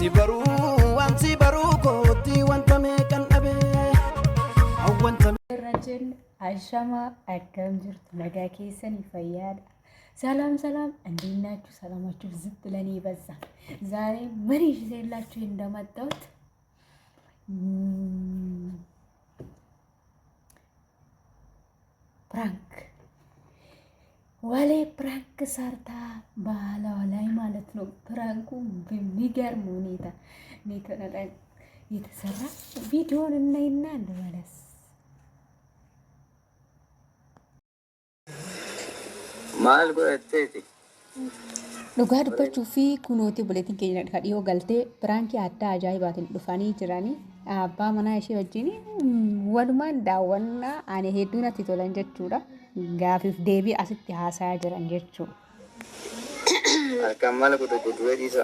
Ansi baru kooti wanta meeqan dhabe wanta Rajin Ashama akkam jirtu nagaa keessanii fayyaadha. ሰላም እንዴት ናችሁ? ሰላማችሁ ዝት ለኔ ይበዛ። ዛሬ ምን ይዤላችሁ እንደመጣሁት ፕራንክ ዋሌ ፕራንክ ሰርታ ባላዋ ላይ ማለት ነው። ፕራንኩ በሚገርም ሁኔታ የተሰራ ቪዲዮን እናይና እንመለስ። maal godhatteeti? Dhugaa dubbachuu fi kunuutii buleetiin keenya dhiyoo galtee piraankii adda ajaa'ibaatiin dhufanii jiranii abbaa manaa ishee wajjin walumaan daawwannaa ani hedduu natti tolan jechuudha. Gaafiif deebii asitti haasayaa jiran jechuudha. Harkaan maal godhate du'ee dhiisa?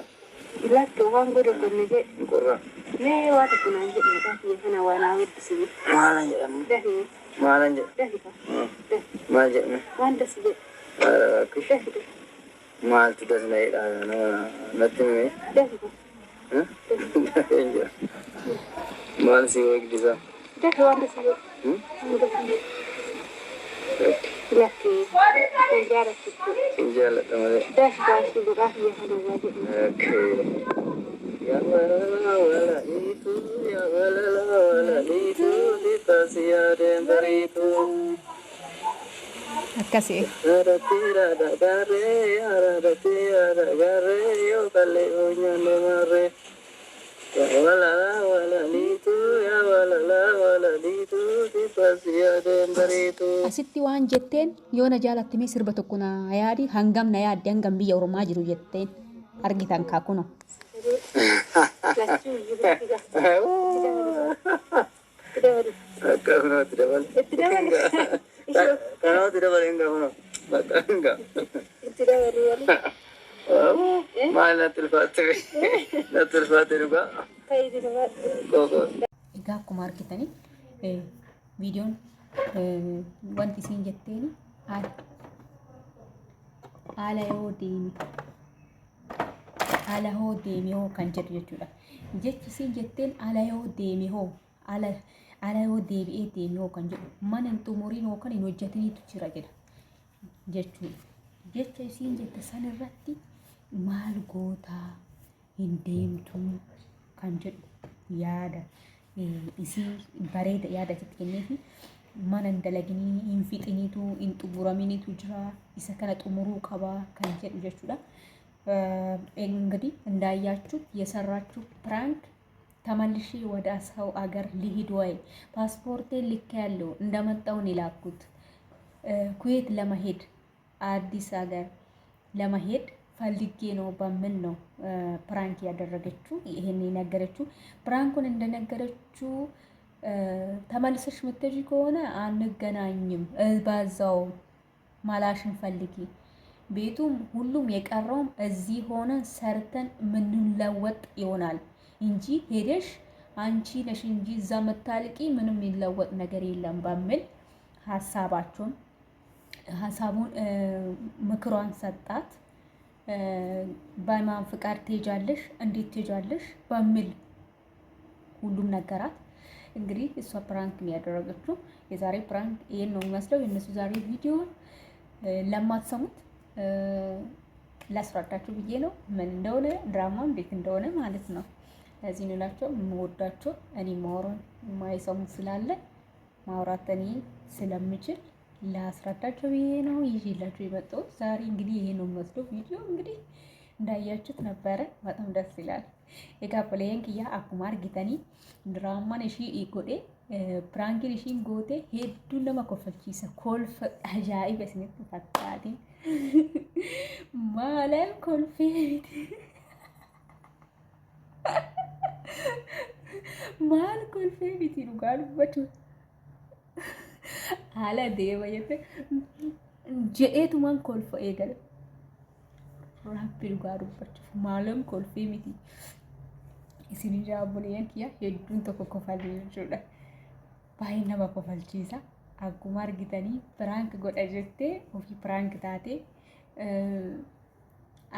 Lakkee waan godhatame jedhe Qorra. mee waa tokko naan jedhe dafii kana waan haa weddisiisu. Maalan jedhamu? Dafii Maalan jedhe? dafii Maal jedhame? waan dasi jedhe Akkish. dafii Maaltu dasna'eedha natti himee? dafii Dafeen jira. Maal si eegdisa? dafii waan dasi jedhe waan dasi jedhe lakkee kan jaallattu Sin jaalladha malee. dafii baasii godhaafii kana waa jedhe. Okay. Yaa walaliitu, yaa walaliitu, lixaasi yaadeen bariitu. Akkasii Aradira dagarre, yoo kallee hoonyaan marre. Yaa walaliitu, lixaasi yaadeen bariitu. asitti waan jetteen yoo na jaalattimee sirba tokko na yaadi hangam na yaadde hangam biyya Oromaa jiru jetteen argitan kaakuno. Lachuu jiru Akka kunuutti dabale. itti dabale Kanaatti dabale hin gaafno. Bakka hin gaafno. itti dabale wali Maal natti ulfaatte? Natti ulfaatte dhugaa? fayyadu nama Gogo. Egaa akkuma argitanii viidiyoon wanti isiin jetteen haala yoo deeme hoo kan jedhu jechuudha. Jechi isiin jetteen haala yoo deeme hoo haala yoo deebi'ee deeme hoo kan jedhu mana hin xumuriin yookaan hin hojjetiniitu jira jedha jechuudha. Jecha isiin jette sanirratti maal gootaa hin deemtu kan jedhu yaada isii bareeda yaada itti kenneefi mana hin dalaginii hin fixiniitu hin xumuraminiitu jira isa kana xumuruu qabaa kan jedhu jechuudha. እንግዲህ እንዳያችሁት የሰራችሁ ፕራንክ ተመልሼ ወደ ሰው አገር ሊሄድ ወይ ፓስፖርቴን ልክ ያለው እንደመጣውን ይላኩት ኩዌት ለመሄድ አዲስ ሀገር ለመሄድ ፈልጌ ነው በምን ነው ፕራንክ ያደረገችው ይሄን የነገረችው ፕራንኩን እንደነገረችው ተመልሰሽ መተጂ ከሆነ አንገናኝም ባዛው ማላሽን ፈልጊ ቤቱም ሁሉም የቀረውም እዚህ ሆነ ሰርተን ምንለወጥ ይሆናል እንጂ ሄደሽ አንቺ ነሽ እንጂ እዛ መታልቂ ምንም የሚለወጥ ነገር የለም በሚል ሀሳቡን ምክሯን ሰጣት። በማን ፍቃድ ትሄጃለሽ እንዴት ትሄጃለሽ በሚል ሁሉም ነገራት። እንግዲህ እሷ ፕራንክ ያደረገችው የዛሬ ፕራንክ ይሄን ነው የሚመስለው። የነሱ ዛሬ ቪዲዮ ለማትሰሙት ላስረዳችሁ ብዬ ነው ምን እንደሆነ ድራማው እንዴት እንደሆነ ማለት ነው። ለዚህ ነው ላችሁ የምወዳችሁ እኔ ማውራን የማይሰሙ ስላለ ማውራት እኔ ስለምችል ላስረዳችሁ ብዬ ነው ይዤላችሁ የመጣሁት ዛሬ። እንግዲህ ይሄ ነው የሚመስለው ቪዲዮ እንግዲህ እንዳያችሁት ነበረ። በጣም ደስ ይላል። የጋፕሌን ክያ አኩማ አርጊተኒ ድራማን እሺ ኢጎዴ ፕራንኪን እሺን ጎቴ ሄዱ ለማኮፈልቺሰ ኮልፍ አጃኢብ እስነት ፈታቲ ማለም ኮልፌት ማል ኮልፌት ይሩጋሉ በቱ አለ ዴባ የፈ ጀኤቱማን ኮልፎ ኤገለ ራፒድ ጋሩ በቱ ማለም ኮልፌት isin jaabuleen kiya hedduun tokko kofalii jechuudha. Baay'ee nama kofalchiisa. Akkuma argitanii piraank godha jettee ofii piraank taate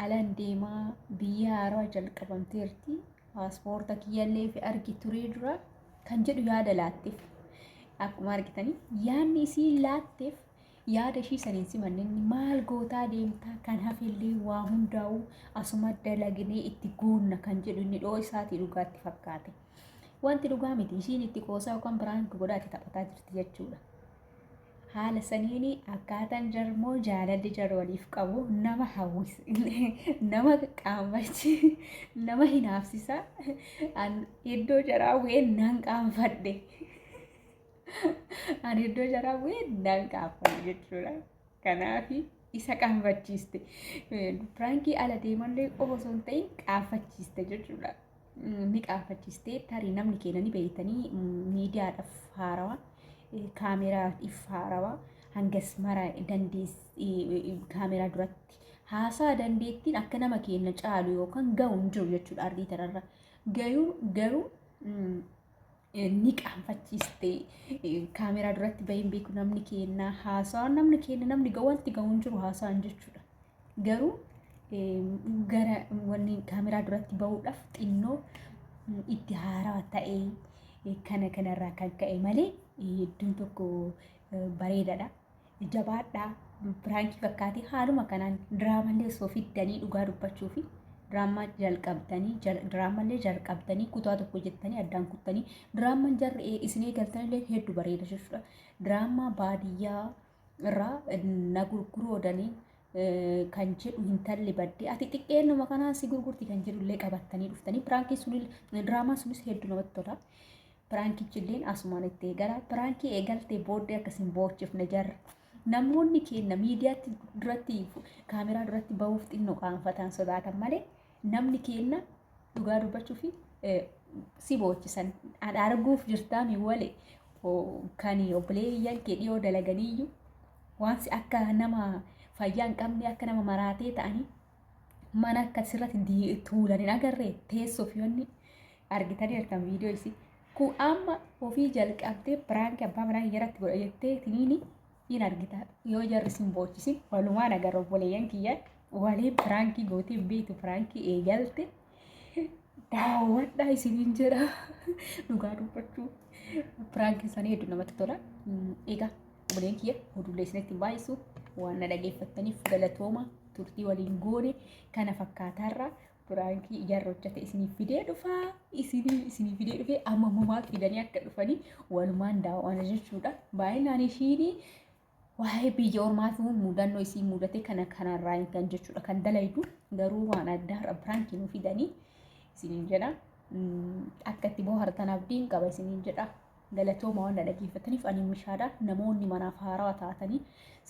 alaan deemaa biyya haaraa jalqabamteerti paaspoorta kiyyallee fi argi turee dura kan jedhu yaada laatteef akkuma argitanii yaadni isii laatteef yaada ishii saniin simanneen maal gootaa deemtaa kan hafellee waa hundaa'u asuma dalagnee itti guunna kan jedhu inni dhoo isaatii dhugaatti fakkaate. Wanti dhugaa miti ishiin itti qoosaa yookaan biraanki godhaatti taphataa jirti jechuudha. Haala saniini akkaataan jarmoo jaalalli jar waliif qabu nama hawwisa nama qaanfachi nama hinaafsisa iddoo jaraa ween nan qaanfadhe ani iddoo jaraa ween nan qaanfadhe jechuudha. Kanaaf isa qaanfachiiste birankii ala deemallee qofa osoo hin ta'in qaanfachiiste jechuudha. Ni qaanfachiiste tarii namni keenani beeytanii miidiyaadhaaf haarawaa kaameraatiif haarawaa hangas mara dandeessi kaameraa duratti haasaa dandeettiin akka nama keenya caalu yookaan ga'u hin jiru jechuudha. Ardii tanarra garuu ni qaanfachiiste kaameraa duratti bahin beeku namni keenya haasaa namni keenya namni ga'u wanti ga'u hin jiru haasaan jechuudha. Garuu gara wanni kaameraa duratti bahuudhaaf xinnoo itti haarawaa ta'ee kanarraa kan ka'e malee iddoon tokko bareedaadha. Jabaadhaa biraankii fakkaatee haaluma kanaan diraamallee osoo fiddanii dhugaa dubbachuu fi diraamaa diraamallee jalqabdanii kutaa tokko jettanii addaan kuttanii diraamaan jarri isinii galtanillee hedduu bareeda jechuudha. Diraamaa baadiyyaa irraa na gurguroodanii kan jedhu hintalli baddee ati xiqqeennuma kanaan si gurgurti kan jedhullee qabattanii dhuftanii biraankii sunis diraamaa sunis hedduu namatti tola. Biraankichilleen asumaan itti eegala. Biraankii eegaltee booddee akkasiin boorchifne jarra. Namoonni keenya miidiyaatti duratti kaameraa duratti bahuuf xinnoo qaanfatan sodaatan malee namni keenya dhugaa dubbachuu fi si boorchisan arguuf jirtaami wale kan obboleeyyan kee dhiyoo dalaganiyyuu waansi akka nama fayyaa hin qabne akka nama maraatee ta'anii mana akka sirratti tuulan hin agarree teessoo fi wanni argitanii argan viidiyoo isii. Ku amma ofii jalqabdee biraankii abbaa manaa hiyyaratti godha jettee tiniini hin argita yoo jarri sin boorchisin walumaan agarra obboleeyyan kiyya waliin biraankii gootee beektu biraankii eegalte daawwadhaa isiniin jedha dhugaa dubbachuu biraankii isaanii hedduu namatti tola. Egaa obboleeyyan kiyya oduulee isinitti baay'isu waan na dhageeffattaniif galatooma turtii waliin goone kana fakkaataarraa. Biraankii ijaarra hojjate isinii fidee dhufaa isinii fidee dhufee amma ammaatti fidanii akka dhufanii walumaan daawwana jechuudha. Baay'inaan ishiin waa'ee biyya ormaatu mudannoo isii mudate kanarraa kan jechuudha kan dalaydu garuu waan addaa biraankii nu fidanii isiniin jedha. Akka itti bohaartan abdiin qaba isiniin jedha. Galatooma waan dhageeffataniif ani mishaadha. Namoonni manaaf haarawaa taatanii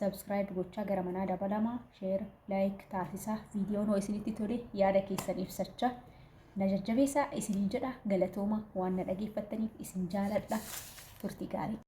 subscribe gochaa gara manaa dabalamaa share like taasisaa viidiyoon hoo isinitti tole yaada keessan ibsachaa na jajjabeessaa isiniin jedha. Galatooma waan dhageeffataniif isin jaaladha. Turtii gaarii.